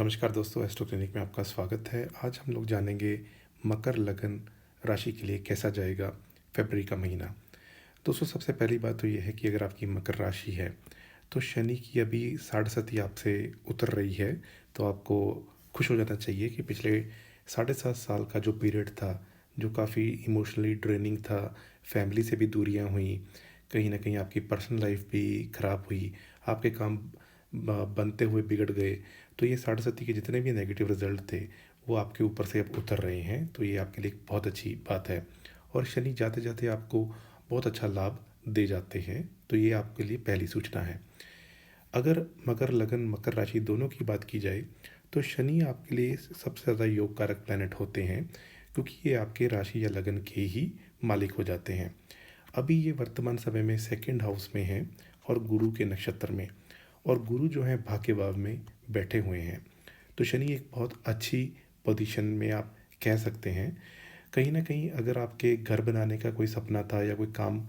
नमस्कार दोस्तों, astro clinic में आपका स्वागत है। आज हम लोग जानेंगे मकर लगन राशि के लिए कैसा जाएगा फरवरी का महीना। दोस्तों, सबसे पहली बात तो ये है कि अगर आपकी मकर राशि है तो शनि की अभी साढ़े साती आपसे उतर रही है। तो आपको खुश हो जाना चाहिए कि पिछले 7.5 साल का जो पीरियड था, जो काफ़ी इमोशनली ड्रेनिंग था, फैमिली से भी दूरियां हुई, कहीं ना कहीं आपकी पर्सनल लाइफ भी ख़राब हुई, आपके काम बनते हुए बिगड़ गए। तो ये साढ़े साती के जितने भी नेगेटिव रिजल्ट थे वो आपके ऊपर से अब उतर रहे हैं। तो ये आपके लिए एक बहुत अच्छी बात है। और शनि जाते जाते आपको बहुत अच्छा लाभ दे जाते हैं। तो ये आपके लिए पहली सूचना है। अगर मकर लगन मकर राशि दोनों की बात की जाए तो शनि आपके लिए सबसे ज़्यादा योग कारक प्लैनेट होते हैं, क्योंकि ये आपके राशि या लगन के ही मालिक हो जाते हैं। अभी ये वर्तमान समय में सेकंड हाउस में है और गुरु के नक्षत्र में, और गुरु जो है भाग्य भाव में बैठे हुए हैं। तो शनि एक बहुत अच्छी पोजीशन में आप कह सकते हैं। कहीं ना कहीं अगर आपके घर बनाने का कोई सपना था या कोई काम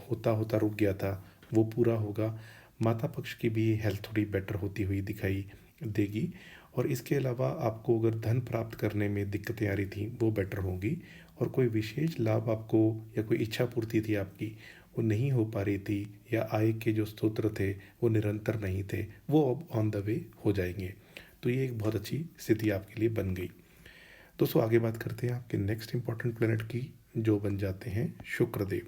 होता होता रुक गया था, वो पूरा होगा। माता पक्ष की भी हेल्थ थोड़ी बेटर होती हुई दिखाई देगी। और इसके अलावा आपको अगर धन प्राप्त करने में दिक्कतें आ रही थी वो बेटर होंगी। और कोई विशेष लाभ आपको या कोई इच्छा पूर्ति थी आपकी, वो नहीं हो पा रही थी, या आय के जो स्रोत थे वो निरंतर नहीं थे, वो अब ऑन द वे हो जाएंगे। तो ये एक बहुत अच्छी स्थिति आपके लिए बन गई। दोस्तों, आगे बात करते हैं आपके नेक्स्ट इंपॉर्टेंट प्लेनेट की, जो बन जाते हैं शुक्रदेव।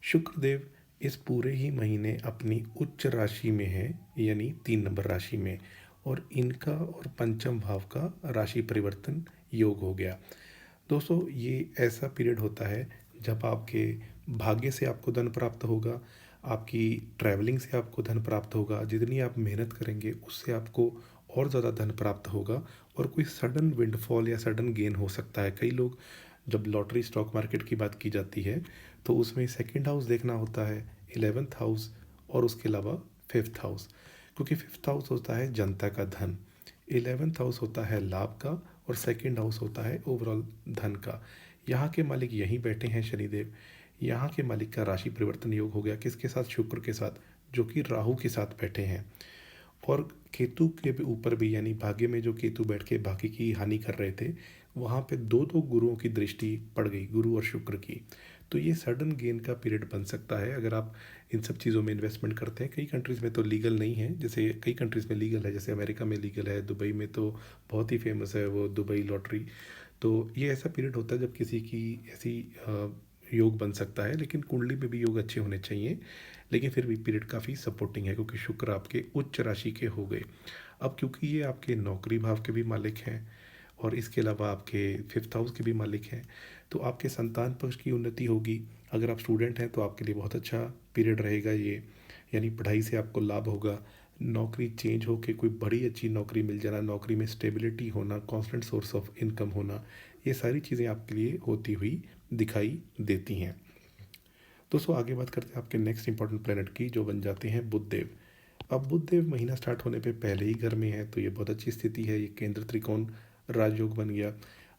शुक्रदेव इस पूरे ही महीने अपनी उच्च राशि में है, यानी 3 नंबर राशि में। और इनका और पंचम भाव का राशि परिवर्तन योग हो गया। दोस्तों, ये ऐसा पीरियड होता है जब आपके भाग्य से आपको धन प्राप्त होगा, आपकी ट्रैवलिंग से आपको धन प्राप्त होगा, जितनी आप मेहनत करेंगे उससे आपको और ज़्यादा धन प्राप्त होगा। और कोई सडन विंडफॉल या सडन गेन हो सकता है। कई लोग, जब लॉटरी स्टॉक मार्केट की बात की जाती है तो उसमें सेकंड हाउस देखना होता है, 11th हाउस, और उसके अलावा 5th हाउस, क्योंकि 5th हाउस होता है जनता का धन, 11th हाउस होता है लाभ का, और सेकंड हाउस होता है ओवरऑल धन का। यहाँ के मालिक यहीं बैठे हैं शनिदेव। यहाँ के मालिक का राशि परिवर्तन योग हो गया, किसके साथ? शुक्र के साथ, जो कि राहु के साथ बैठे हैं। और केतु के भी ऊपर भी, यानी भाग्य में जो केतु बैठ के भाग्य की हानि कर रहे थे, वहाँ पे दो दो गुरुओं की दृष्टि पड़ गई, गुरु और शुक्र की। तो ये सडन गेन का पीरियड बन सकता है अगर आप इन सब चीज़ों में इन्वेस्टमेंट करते हैं। कई कंट्रीज़ में तो लीगल नहीं है, जैसे कई कंट्रीज़ में लीगल है, जैसे अमेरिका में लीगल है, दुबई में तो बहुत ही फेमस है वो दुबई लॉटरी। तो ये ऐसा पीरियड होता है जब किसी की ऐसी योग बन सकता है, लेकिन कुंडली में भी योग अच्छे होने चाहिए। लेकिन फिर भी पीरियड काफ़ी सपोर्टिंग है, क्योंकि शुक्र आपके उच्च राशि के हो गए। अब क्योंकि ये आपके नौकरी भाव के भी मालिक हैं और इसके अलावा आपके 5th हाउस के भी मालिक हैं, तो आपके संतान पक्ष की उन्नति होगी। अगर आप स्टूडेंट हैं तो आपके लिए बहुत अच्छा पीरियड रहेगा ये, यानी पढ़ाई से आपको लाभ होगा। नौकरी चेंज होकर कोई बड़ी अच्छी नौकरी मिल जाना, नौकरी में स्टेबिलिटी होना, कांस्टेंट सोर्स ऑफ इनकम होना, ये सारी चीज़ें आपके लिए होती हुई दिखाई देती हैं। दोस्तों, आगे बात करते हैं आपके नेक्स्ट इंपॉर्टेंट प्लेनेट की, जो बन जाते हैं बुधदेव। अब बुधदेव महीना स्टार्ट होने पे पहले ही घर में है, तो ये बहुत अच्छी स्थिति है। ये केंद्र त्रिकोण राजयोग बन गया।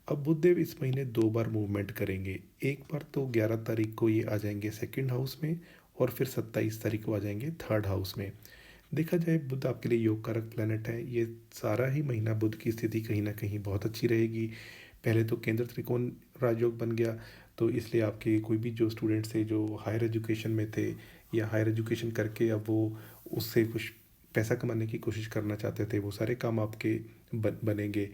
अब बुधदेव इस महीने 2 बार मूवमेंट करेंगे। एक बार तो 11 तारीख को ये आ जाएंगे सेकंड हाउस में, और फिर 27 तारीख को आ जाएंगे थर्ड हाउस में। देखा जाए, बुध आपके लिए योग कारक प्लेनेट है। ये सारा ही महीना बुध की स्थिति कहीं ना कहीं बहुत अच्छी रहेगी। पहले तो केंद्र त्रिकोण राजयोग बन गया, तो इसलिए आपके कोई भी जो स्टूडेंट्स थे जो हायर एजुकेशन में थे, या हायर एजुकेशन करके अब वो उससे कुछ पैसा कमाने की कोशिश करना चाहते थे, वो सारे काम आपके बनेंगे।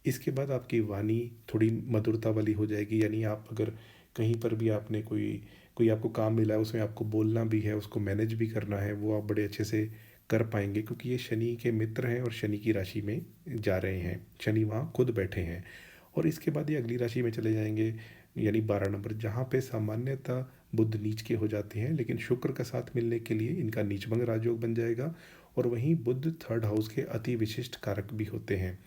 इसके बाद आपकी वाणी थोड़ी मधुरता वाली हो जाएगी, यानी आप अगर कहीं पर भी आपने कोई कोई आपको काम मिला है, उसमें आपको बोलना भी है, उसको मैनेज भी करना है, वो आप बड़े अच्छे से कर पाएंगे, क्योंकि ये शनि के मित्र हैं और शनि की राशि में जा रहे हैं। शनि वहाँ खुद बैठे हैं। और इसके बाद ये अगली राशि में चले जाएंगे, यानी 12 नंबर, जहाँ पे सामान्यतः बुध नीच के हो जाते हैं, लेकिन शुक्र का साथ मिलने के लिए इनका नीचभंग राजयोग बन जाएगा। और वहीं बुध थर्ड हाउस के अति विशिष्ट कारक भी होते हैं।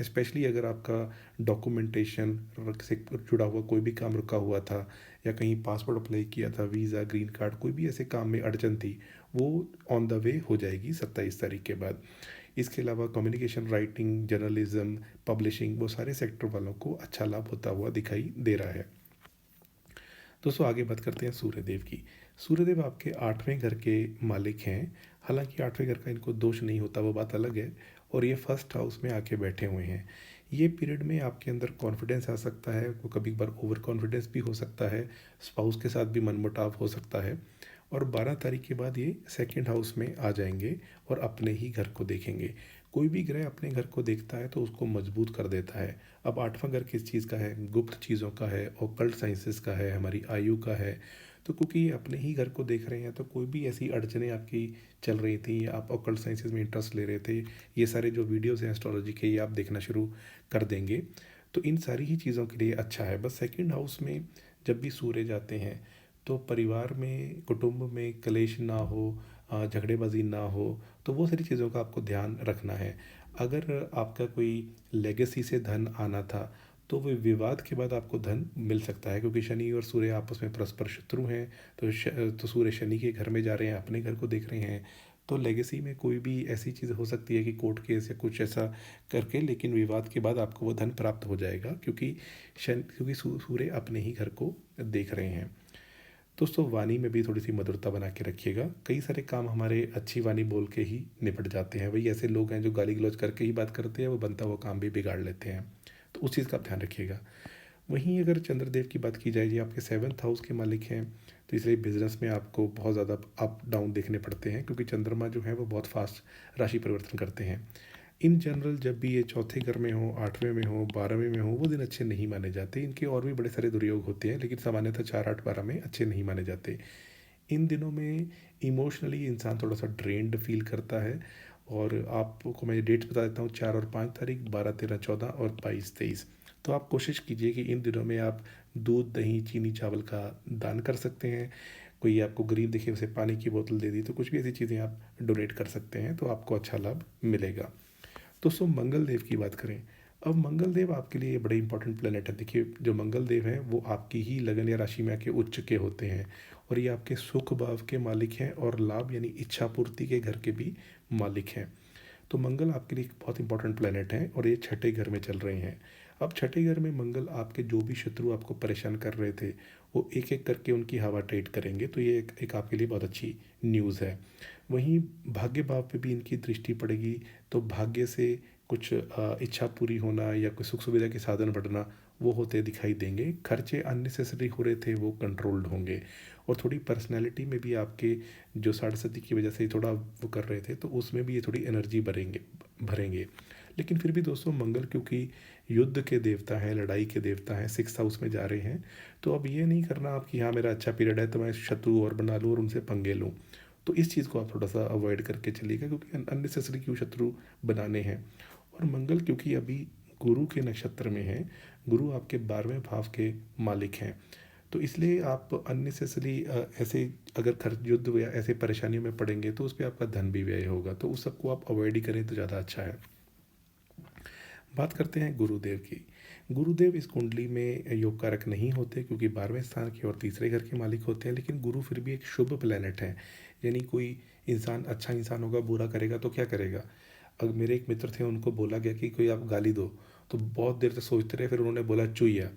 स्पेशली अगर आपका डॉक्यूमेंटेशन से जुड़ा हुआ कोई भी काम रुका हुआ था, या कहीं पासपोर्ट अप्लाई किया था, वीज़ा, ग्रीन कार्ड, कोई भी ऐसे काम में अड़चन थी, वो ऑन द वे हो जाएगी 27 तारीख के बाद। इसके अलावा कम्युनिकेशन, राइटिंग, जर्नलिज्म, पब्लिशिंग, वो सारे सेक्टर वालों को अच्छा लाभ होता हुआ दिखाई दे रहा है। दोस्तों, आगे बात करते हैं सूर्यदेव की। सूर्यदेव आपके 8वें घर के मालिक हैं। हालांकि आठवें घर का इनको दोष नहीं होता, वो बात अलग है। और ये फर्स्ट हाउस में आके बैठे हुए हैं। ये पीरियड में आपके अंदर कॉन्फिडेंस आ सकता है, वो कभी कभार ओवर कॉन्फिडेंस भी हो सकता है, स्पाउस के साथ भी मनमुटाव हो सकता है। और 12 तारीख के बाद ये सेकंड हाउस में आ जाएंगे और अपने ही घर को देखेंगे। कोई भी ग्रह अपने घर को देखता है तो उसको मजबूत कर देता है। अब आठवां घर किस चीज़ का है? गुप्त चीज़ों का है, ऑकल्ट साइंसेस का है, हमारी आयु का है। तो क्योंकि ये अपने ही घर को देख रहे हैं, तो कोई भी ऐसी अड़चने आपकी चल रही थी या आप ऑकल्ट साइंसेस में इंटरेस्ट ले रहे थे, ये सारे जो वीडियोस हैं एस्ट्रोलॉजी के, ये आप देखना शुरू कर देंगे। तो इन सारी ही चीज़ों के लिए अच्छा है। बस सेकंड हाउस में जब भी सूर्य जाते हैं तो परिवार में, कुटुंब में कलेश ना हो, झगड़ेबाजी ना हो, तो वो सारी चीज़ों का आपको ध्यान रखना है। अगर आपका कोई लेगेसी से धन आना था तो वो विवाद के बाद आपको धन मिल सकता है, क्योंकि शनि और सूर्य आपस में परस्पर शत्रु हैं। तो सूर्य शनि के घर में जा रहे हैं, अपने घर को देख रहे हैं। तो लेगेसी में कोई भी ऐसी चीज़ हो सकती है कि कोर्ट केस या कुछ ऐसा करके, लेकिन विवाद के बाद आपको वो धन प्राप्त हो जाएगा, क्योंकि सूर्य अपने ही घर को देख रहे हैं। दोस्तों, वाणी में भी थोड़ी सी मधुरता बना के रखिएगा। कई सारे काम हमारे अच्छी वाणी बोल के ही निपट जाते हैं। वही ऐसे लोग हैं जो गाली गलौज करके ही बात करते हैं, वो बनता हुआ काम भी बिगाड़ लेते हैं। तो उस चीज़ का आप ध्यान रखिएगा। वहीं अगर चंद्रदेव की बात की जाए, ये आपके 7th हाउस के मालिक हैं। तो इसलिए बिजनेस में आपको बहुत ज़्यादा अप डाउन देखने पड़ते हैं, क्योंकि चंद्रमा जो है वो बहुत फास्ट राशि परिवर्तन करते हैं। इन जनरल जब भी ये चौथे घर में हो, 8वें में हो, 12वें में हो, वो दिन अच्छे नहीं माने जाते। इनके और भी बड़े सारे दुर्योग होते हैं, लेकिन सामान्यतः 4, 8, 12 में अच्छे नहीं माने जाते। इन दिनों में इमोशनली इंसान थोड़ा सा ड्रेन्ड फील करता है। और आपको मैं डेट्स बता देता हूँ, 4 और 5 तारीख, 12, 13, 14 और 22, 23। तो आप कोशिश कीजिए कि इन दिनों में आप दूध, दही, चीनी, चावल का दान कर सकते हैं। कोई आपको गरीब दिखे, उसे पानी की बोतल दे दी, तो कुछ भी ऐसी चीज़ें आप डोनेट कर सकते हैं, तो आपको अच्छा लाभ मिलेगा। दोस्तों, मंगल देव की बात करें। अब मंगल देव आपके लिए बड़े इंपॉर्टेंट प्लेनेट है। देखिए, जो मंगल देव हैं वो आपकी ही लगन या राशि में आके उच्च के होते हैं, और ये आपके सुख भाव के मालिक हैं और लाभ यानी इच्छा पूर्ति के घर के भी मालिक हैं। तो मंगल आपके लिए एक बहुत इंपॉर्टेंट प्लेनेट है, और ये छठे घर में चल रहे हैं। अब छठे घर में मंगल आपके जो भी शत्रु आपको परेशान कर रहे थे, वो एक एक करके उनकी हवा टाइट करेंगे। तो ये एक आपके लिए बहुत अच्छी न्यूज़ है। वहीं भाग्य भाव पे भी इनकी दृष्टि पड़ेगी, तो भाग्य से कुछ इच्छा पूरी होना या कोई सुख सुविधा के साधन बढ़ना, वो होते दिखाई देंगे। खर्चे अननेसेसरी हो रहे थे, वो कंट्रोल्ड होंगे। और थोड़ी पर्सनैलिटी में भी आपके, जो साढ़े की वजह से थोड़ा वो कर रहे थे, तो उसमें भी ये थोड़ी एनर्जी भरेंगे। लेकिन फिर भी दोस्तों, मंगल क्योंकि युद्ध के देवता हैं, लड़ाई के देवता हैं, 6th हाउस में जा रहे हैं। तो अब ये नहीं करना आप कि हाँ मेरा अच्छा पीरियड है तो मैं शत्रु और बना लूँ और उनसे पंगे लूँ। तो इस चीज़ को आप थोड़ा सा अवॉइड करके चलिएगा, क्योंकि अननेसेसरी क्यों शत्रु बनाने हैं। और मंगल क्योंकि अभी गुरु के नक्षत्र में है, गुरु आपके 12वें भाव के मालिक हैं। तो इसलिए आप अननेसेसरी ऐसे अगर खर्च, युद्ध या ऐसे परेशानियों में पड़ेंगे, तो उस पर आपका धन भी व्यय होगा। तो उस सबको आप अवॉइड ही करें तो ज़्यादा अच्छा है। बात करते हैं गुरुदेव की। गुरुदेव इस कुंडली में योग कारक नहीं होते, क्योंकि 12वें स्थान के और तीसरे घर के मालिक होते हैं। लेकिन गुरु फिर भी एक शुभ प्लेनेट है। यानी कोई इंसान अच्छा इंसान होगा, बुरा करेगा तो क्या करेगा। अगर मेरे एक मित्र थे, उनको बोला गया कि कोई आप गाली दो, तो बहुत देर तक सोचते रहे, फिर उन्होंने बोला चुईया।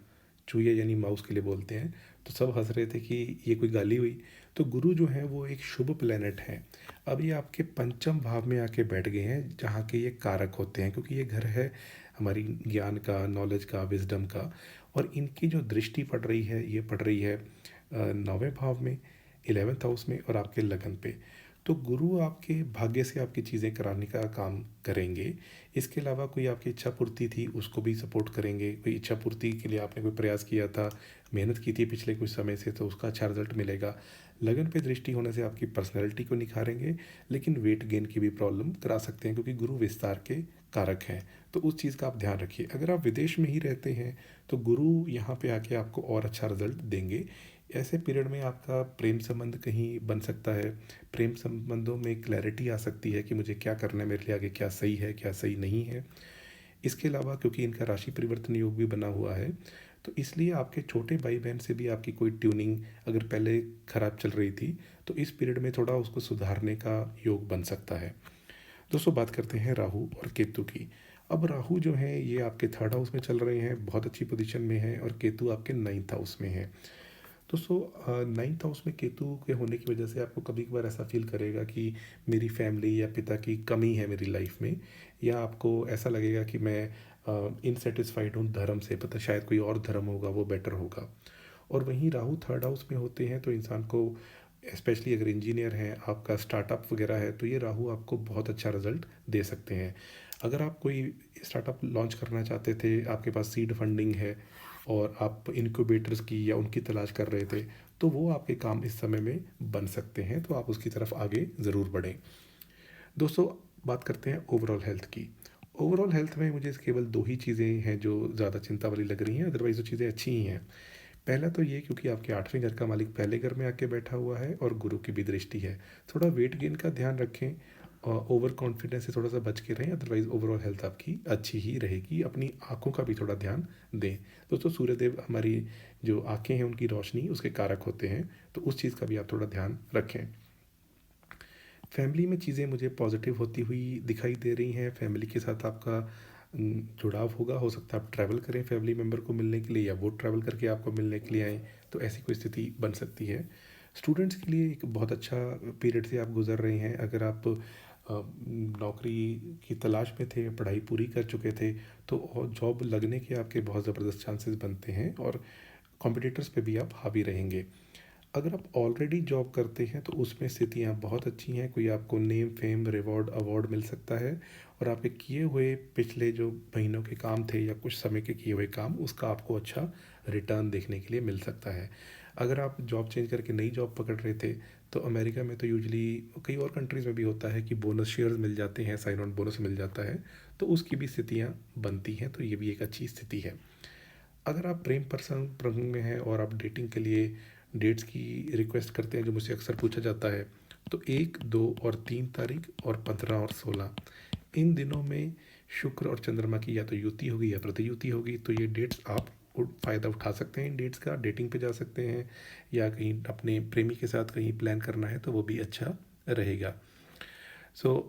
चुईया यानी माउस के लिए बोलते हैं। तो सब हंस रहे थे कि ये कोई गाली हुई। तो गुरु जो है वो एक शुभ प्लेनेट है। अब ये आपके पंचम भाव में आके बैठ गए हैं, जहाँ के ये कारक होते हैं, क्योंकि ये घर है हमारी ज्ञान का, नॉलेज का, विजडम का। और इनकी जो दृष्टि पड़ रही है, ये पड़ रही है 9वें भाव में, 11th हाउस में और आपके लगन पे। तो गुरु आपके भाग्य से आपकी चीज़ें कराने का काम करेंगे। इसके अलावा कोई आपकी इच्छा पूर्ति थी, उसको भी सपोर्ट करेंगे। कोई इच्छा पूर्ति के लिए आपने कोई प्रयास किया था, मेहनत की थी पिछले कुछ समय से, तो उसका अच्छा रिजल्ट मिलेगा। लगन पे दृष्टि होने से आपकी पर्सनैलिटी को निखारेंगे, लेकिन वेट गेन की भी प्रॉब्लम करा सकते हैं, क्योंकि गुरु विस्तार के कारक हैं। तो उस चीज़ का आप ध्यान रखिए। अगर आप विदेश में ही रहते हैं तो गुरु यहाँ पे आके आपको और अच्छा रिजल्ट देंगे। ऐसे पीरियड में आपका प्रेम संबंध कहीं बन सकता है। प्रेम संबंधों में क्लैरिटी आ सकती है कि मुझे क्या करना है, मेरे लिए आगे क्या सही है, क्या सही नहीं है। इसके अलावा क्योंकि इनका राशि परिवर्तन योग भी बना हुआ है, तो इसलिए आपके छोटे भाई बहन से भी आपकी कोई ट्यूनिंग अगर पहले ख़राब चल रही थी, तो इस पीरियड में थोड़ा उसको सुधारने का योग बन सकता है। दोस्तों, बात करते हैं राहु और केतु की। अब राहु जो है ये आपके 3rd हाउस में चल रहे हैं, बहुत अच्छी पोजीशन में है, और केतु आपके 9th हाउस में है। दोस्तों 9th हाउस में केतु के होने की वजह से आपको कभी कभार ऐसा फील करेगा कि मेरी फैमिली या पिता की कमी है मेरी लाइफ में, या आपको ऐसा लगेगा कि मैं इनसेटिस्फाइड हूँ धर्म से, पता शायद कोई और धर्म होगा वो बेटर होगा। और वहीं राहु 3rd हाउस में होते हैं तो इंसान को, स्पेशली अगर इंजीनियर हैं, आपका स्टार्टअप वगैरह है, तो ये राहु आपको बहुत अच्छा रिजल्ट दे सकते हैं। अगर आप कोई स्टार्टअप लॉन्च करना चाहते थे, आपके पास सीड फंडिंग है और आप इनक्यूबेटर्स की या उनकी तलाश कर रहे थे, तो वो आपके काम इस समय में बन सकते हैं, तो आप उसकी तरफ आगे ज़रूर बढ़ें। दोस्तों, बात करते हैं ओवरऑल हेल्थ की। ओवरऑल हेल्थ में मुझे केवल दो ही चीज़ें हैं जो ज़्यादा चिंता वाली लग रही हैं, अदरवाइज़ तो चीज़ें अच्छी ही हैं। पहला तो ये, क्योंकि आपके 8वें घर का मालिक पहले घर में आके बैठा हुआ है और गुरु की भी दृष्टि है, थोड़ा वेट गेन का ध्यान रखें और ओवर कॉन्फिडेंस से थोड़ा सा बच के रहें, अदरवाइज ओवरऑल हेल्थ आपकी अच्छी ही रहेगी। अपनी आँखों का भी थोड़ा ध्यान दें। दोस्तों, सूर्यदेव हमारी जो आँखें हैं उनकी रोशनी उसके कारक होते हैं, तो उस चीज़ का भी आप थोड़ा ध्यान रखें। फैमिली में चीज़ें मुझे पॉजिटिव होती हुई दिखाई दे रही हैं। फैमिली के साथ आपका जुड़ाव होगा, हो सकता है आप ट्रैवल करें फैमिली मेम्बर को मिलने के लिए, या वो ट्रैवल करके आपको मिलने के लिए आएँ, तो ऐसी कोई स्थिति बन सकती है। स्टूडेंट्स के लिए एक बहुत अच्छा पीरियड से आप गुजर रहे हैं। अगर आप नौकरी की तलाश में थे, पढ़ाई पूरी कर चुके थे, तो जॉब लगने के आपके बहुत ज़बरदस्त चांसेस बनते हैं और कॉम्पिटिटर्स पे भी आप हावी रहेंगे। अगर आप ऑलरेडी जॉब करते हैं तो उसमें स्थितियाँ बहुत अच्छी हैं, कोई आपको नेम फेम रिवॉर्ड अवार्ड मिल सकता है और आपके किए हुए पिछले जो महीनों के काम थे या कुछ समय के किए हुए काम, उसका आपको अच्छा रिटर्न देखने के लिए मिल सकता है। अगर आप जॉब चेंज करके नई जॉब पकड़ रहे थे, तो अमेरिका में तो यूजली, कई और कंट्रीज़ में भी होता है कि बोनस शेयर्स मिल जाते हैं, साइन ऑन बोनस मिल जाता है, तो उसकी भी स्थितियाँ बनती हैं, तो ये भी एक अच्छी स्थिति है। अगर आप प्रेम प्रसंग में हैं और आप डेटिंग के लिए डेट्स की रिक्वेस्ट करते हैं, जो मुझसे अक्सर पूछा जाता है, तो 1, 2 और 3 तारीख और 15 और 16, इन दिनों में शुक्र और चंद्रमा की या तो युति होगी या प्रतियुति होगी, तो ये डेट्स आप फ़ायदा उठा सकते हैं इन डेट्स का, डेटिंग पे जा सकते हैं, या कहीं अपने प्रेमी के साथ कहीं प्लान करना है तो वो भी अच्छा रहेगा।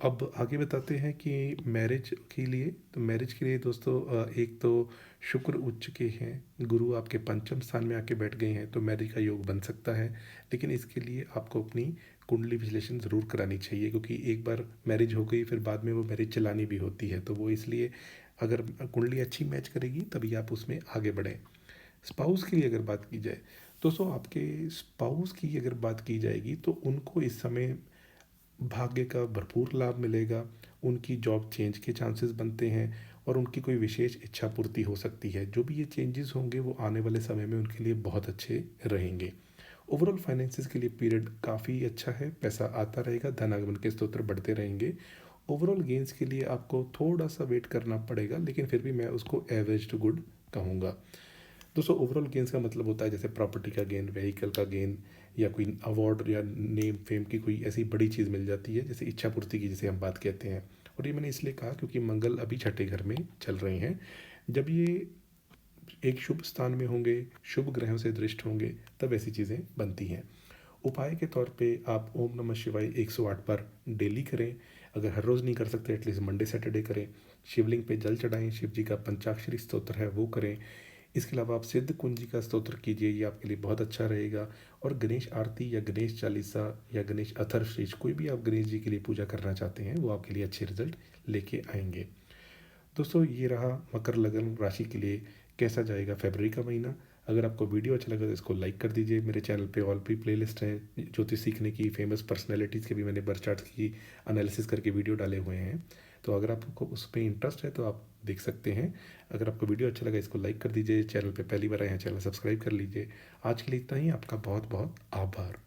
अब आगे बताते हैं कि मैरिज के लिए, तो मैरिज के लिए दोस्तों, एक तो शुक्र उच्च के हैं, गुरु आपके पंचम स्थान में आके बैठ गए हैं, तो मैरिज का योग बन सकता है। लेकिन इसके लिए आपको अपनी कुंडली विश्लेषण ज़रूर करानी चाहिए, क्योंकि एक बार मैरिज हो गई फिर बाद में वो मैरिज चलानी भी होती है, तो वो इसलिए अगर कुंडली अच्छी मैच करेगी तभी आप उसमें आगे बढ़ें। स्पाउस की अगर बात की जाए, दोस्तों आपके स्पाउस की अगर बात की जाएगी तो उनको इस समय भाग्य का भरपूर लाभ मिलेगा। उनकी जॉब चेंज के चांसेस बनते हैं और उनकी कोई विशेष इच्छा पूर्ति हो सकती है। जो भी ये चेंजेस होंगे वो आने वाले समय में उनके लिए बहुत अच्छे रहेंगे। ओवरऑल फाइनेंसिस के लिए पीरियड काफ़ी अच्छा है, पैसा आता रहेगा, धनागमन के स्रोत बढ़ते रहेंगे। ओवरऑल गेंस के लिए आपको थोड़ा सा वेट करना पड़ेगा, लेकिन फिर भी मैं उसको एवरेज टू गुड कहूँगा। दोस्तों, ओवरऑल गेन्स का मतलब होता है जैसे प्रॉपर्टी का गेन, व्हीकल का गेन, या कोई अवार्ड या नेम फेम की कोई ऐसी बड़ी चीज़ मिल जाती है, जैसे इच्छा पूर्ति की जिसे हम बात कहते हैं। और ये मैंने इसलिए कहा क्योंकि मंगल अभी 6ठे घर में चल रहे हैं। जब ये एक शुभ स्थान में होंगे, शुभ ग्रहों से दृष्ट होंगे, तब ऐसी चीज़ें बनती हैं। उपाय के तौर पे आप ओम नमः शिवाय 108 बार डेली करें। अगर हर रोज़ नहीं कर सकते, एटलीस्ट मंडे सैटरडे करें। शिवलिंग पे जल चढ़ाएं, शिव जी का पंचाक्षरी स्तोत्र है वो करें। इसके अलावा आप सिद्ध कुंजी का स्तोत्र कीजिए, ये आपके लिए बहुत अच्छा रहेगा। और गणेश आरती या गणेश चालीसा या गणेश अथर्वशीष, कोई भी आप गणेश जी के लिए पूजा करना चाहते हैं, वो आपके लिए अच्छे रिजल्ट लेके आएंगे। दोस्तों, ये रहा मकर लगन राशि के लिए कैसा जाएगा फरवरी का महीना। अगर आपको वीडियो अच्छा लगा तो इसको लाइक कर दीजिए। मेरे चैनल पे और भी प्लेलिस्ट हैं ज्योतिष सीखने की, फेमस पर्सनैलिटीज़ के भी मैंने बर्थ चार्ट की एनालिसिस करके वीडियो डाले हुए हैं, तो अगर आपको उस पर इंटरेस्ट है तो आप देख सकते हैं। अगर आपको वीडियो अच्छा लगा इसको लाइक कर दीजिए, चैनल पे पहली बार आए हैं चैनल सब्सक्राइब कर लीजिए। आज के लिए इतना ही, आपका बहुत बहुत आभार।